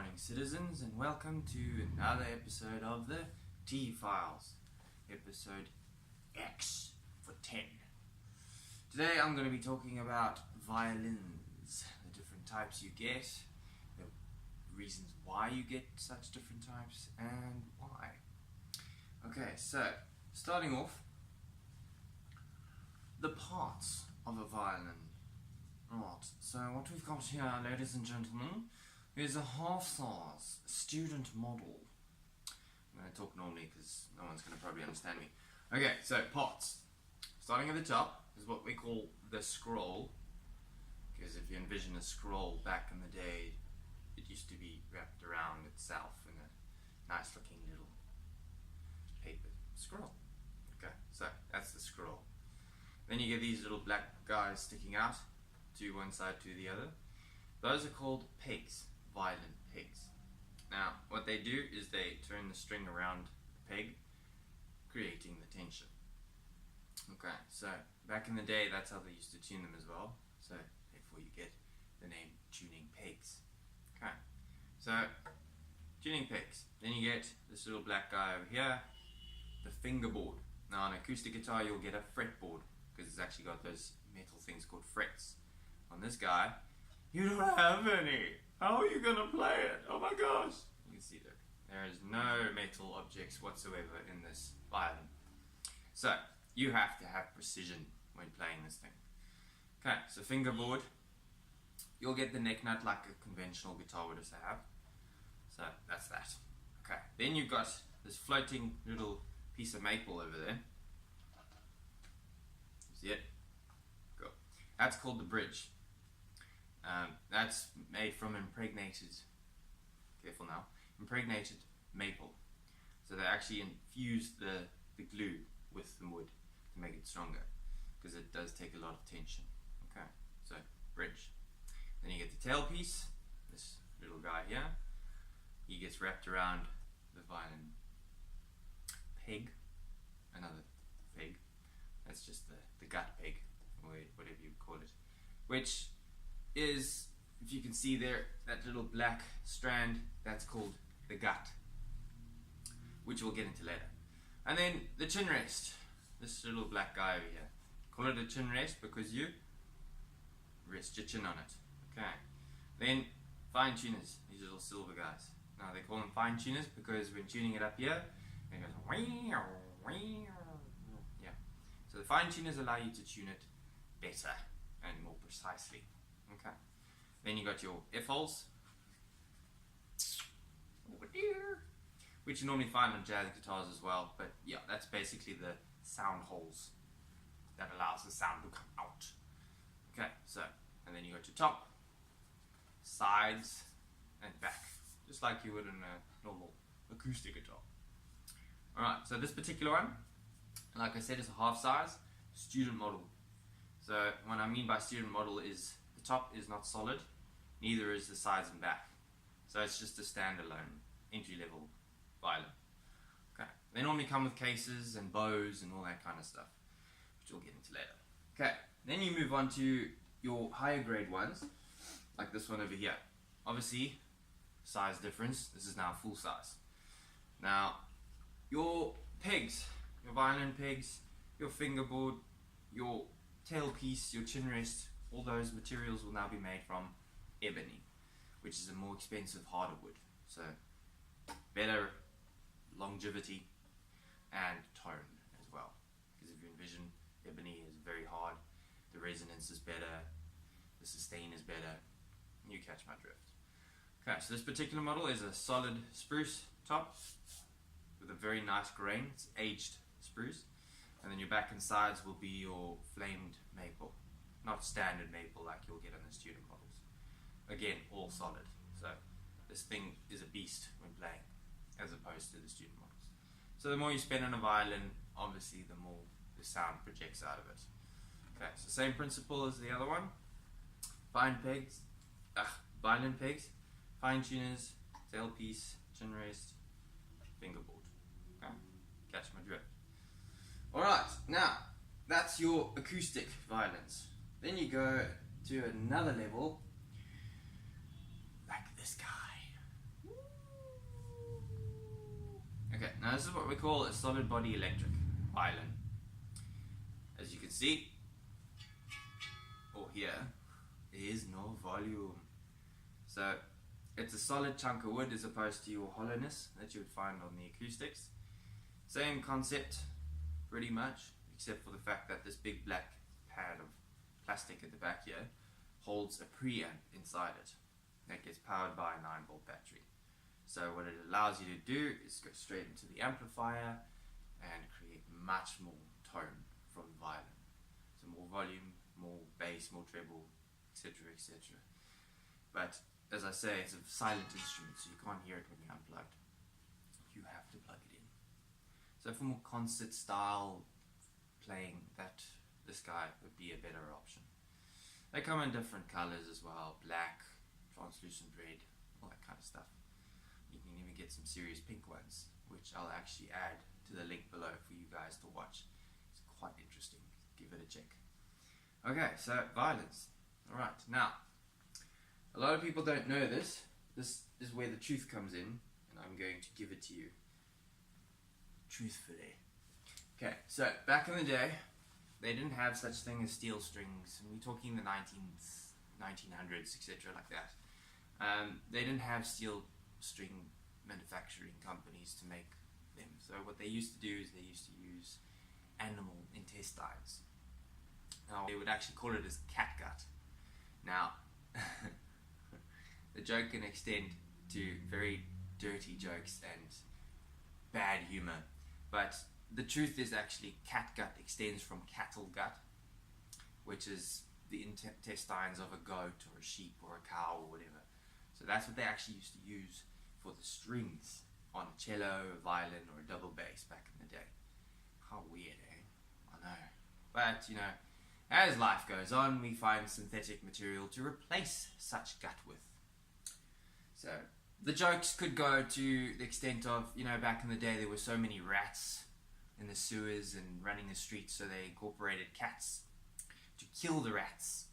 morning, citizens, and welcome to another episode of the T-Files, episode X for 10. Today I'm going to be talking about violins, the different types you get, the reasons why you get such different types, and why. Okay, so starting off, the parts of a violin. Right, so what we've got here, ladies and gentlemen, is a half-size student model. I'm going to talk normally because no one's going to probably understand me. Okay, so parts. Starting at the top is what we call the scroll, because if you envision a scroll back in the day, it used to be wrapped around itself in a nice looking little paper scroll. Okay, so that's the scroll. Then you get these little black guys sticking out to one side to the other. Those are called pegs, violin pegs. Now, what they do is they turn the string around the peg, creating the tension. Okay, so back in the day, that's how they used to tune them as well. So therefore you get the name tuning pegs. Okay, so tuning pegs. Then you get this little black guy over here, the fingerboard. Now on acoustic guitar you'll get a fretboard, because it's actually got those metal things called frets. On this guy, you don't have any. How are you gonna play it? Oh my gosh! You can see that there is no metal objects whatsoever in this violin. So you have to have precision when playing this thing. Okay, so fingerboard. You'll get the neck nut like a conventional guitar would have. So that's that. Okay, then you've got this floating little piece of maple over there. You see it? Go. That's called the bridge. That's made from impregnated, careful now, impregnated maple. So they actually infuse the glue with the wood to make it stronger, because it does take a lot of tension. Okay, so bridge. Then you get the tailpiece, this little guy here. He gets wrapped around the violin peg, another peg. That's just the gut peg, or whatever you call it, which is, if you can see there, that little black strand, that's called the gut, which we'll get into later. And then the chin rest, this little black guy over here. Call it a chin rest because you rest your chin on it. Okay. Then fine tuners, these little silver guys. Now they call them fine tuners because when tuning it up here, it goes yeah. So the fine tuners allow you to tune it better and more precisely. Okay. Then you got your F-holes, which you normally find on jazz guitars as well, but yeah, that's basically the sound holes that allows the sound to come out. Okay, so, and then you got your top, sides, and back, just like you would in a normal acoustic guitar. Alright, so this particular one, like I said, is a half size student model. So what I mean by student model is the top is not solid, neither is the sides and back. So it's just a standalone entry-level violin. Okay. They normally come with cases and bows and all that kind of stuff, which we'll get into later. Okay, then you move on to your higher grade ones, like this one over here. Obviously, size difference, this is now full size. Now, your pegs, your violin pegs, your fingerboard, your tailpiece, your chin rest, all those materials will now be made from ebony, which is a more expensive, harder wood. So better longevity and tone as well. Because if you envision, ebony is very hard, the resonance is better, the sustain is better. You catch my drift. Okay, so this particular model is a solid spruce top with a very nice grain. It's aged spruce. And then your back and sides will be your flamed maple, not standard maple like you'll get on the student models. Again, all solid. So this thing is a beast when playing, as opposed to the student models. So the more you spend on a violin, obviously the more the sound projects out of it. Okay, so same principle as the other one. Violin pegs, fine tuners, tailpiece, chin rest, fingerboard. Okay, catch my drift. Alright, now that's your acoustic violins. Then you go to another level, like this guy. now this is what we call a solid body electric violin. As you can see, or here, there is no volume. So it's a solid chunk of wood as opposed to your hollowness that you would find on the acoustics. Same concept, pretty much, except for the fact that this big black pad of plastic at the back here holds a preamp inside it that gets powered by a 9-volt battery. So what it allows you to do is go straight into the amplifier and create much more tone from the violin. So more volume, more bass, more treble, etc, etc. But as I say, it's a silent instrument, so you can't hear it when you're unplugged. You have to plug it in. So for more concert style playing, this guy would be a better option. They come in different colors as well, black, translucent red, all that kind of stuff. You can even get some serious pink ones, which I'll actually add to the link below for you guys to watch. It's quite interesting. Give it a check. Okay, so violins. Alright, now, a lot of people don't know this. This is where the truth comes in, and I'm going to give it to you truthfully. Okay, so back in the day, they didn't have such thing as steel strings, and we're talking the 1900s, etc, like that. They didn't have steel string manufacturing companies to make them. So what they used to do is they used to use animal intestines. Now, they would actually call it as catgut. Now, the joke can extend to very dirty jokes and bad humor, but the truth is actually catgut extends from cattle gut, which is the intestines of a goat or a sheep or a cow or whatever. So that's what they actually used to use for the strings on a cello, a violin, or a double bass back in the day. How weird, eh? I know. But, you know, as life goes on, we find synthetic material to replace such gut with. So, the jokes could go to the extent of, you know, back in the day there were so many rats in the sewers and running the streets, so they incorporated cats to kill the rats.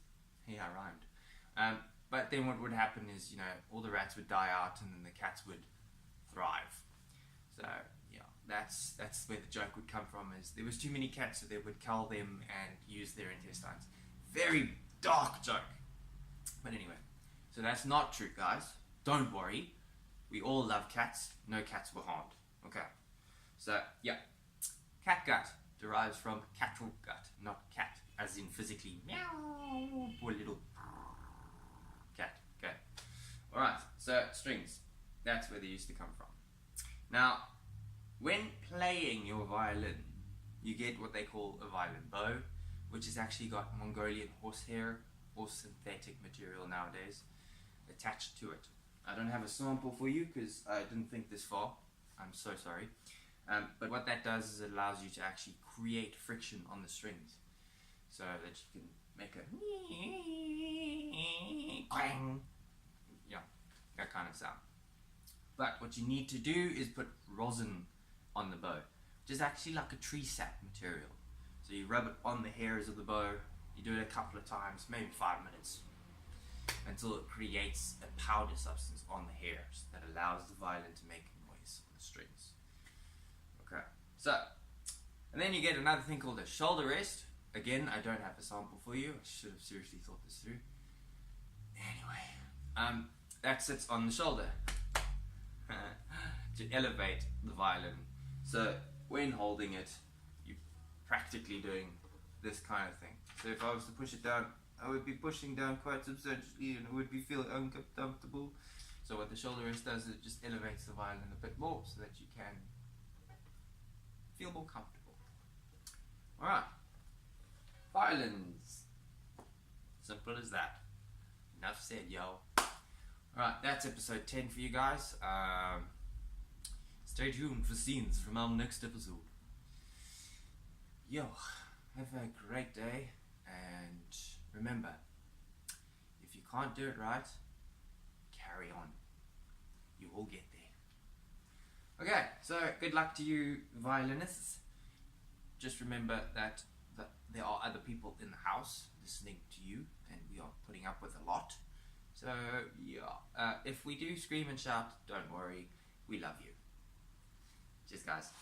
Yeah, I rhymed. But then what would happen is, you know, all the rats would die out and then the cats would thrive. So, yeah, that's where the joke would come from, is there was too many cats, so they would cull them and use their intestines. Very dark joke. But anyway, so that's not true, guys. Don't worry. We all love cats. No cats were harmed. Okay. So, yeah. Catgut derives from cattle gut, not cat, as in physically meow, poor little cat. Okay. Alright, so strings. That's where they used to come from. Now, when playing your violin, you get what they call a violin bow, which has actually got Mongolian horsehair or synthetic material nowadays attached to it. I don't have a sample for you because I didn't think this far. I'm so sorry. But what that does is it allows you to actually create friction on the strings so that you can make a clang, yeah, that kind of sound. But what you need to do is put rosin on the bow, which is actually like a tree sap material. So you rub it on the hairs of the bow, you do it a couple of times, maybe 5 minutes, until it creates a powder substance on the hairs that allows the violin to make noise on the strings. Okay, so, and then you get another thing called a shoulder rest. Again, I don't have a sample for you. I should have seriously thought this through. Anyway, that sits on the shoulder to elevate the violin. So when holding it, you're practically doing this kind of thing. So if I was to push it down, I would be pushing down quite substantially and it would be feeling uncomfortable. So what the shoulder rest does is it just elevates the violin a bit more so that you can feel more comfortable. Alright, violins. Simple as that. Enough said, yo. Alright, that's episode 10 for you guys. Stay tuned for scenes from our next episode. Yo, have a great day, and remember, if you can't do it right, carry on. You will get there. Okay, so good luck to you violinists. Just remember that there are other people in the house listening to you, and we are putting up with a lot. So yeah, if we do scream and shout, don't worry, we love you. Just guys.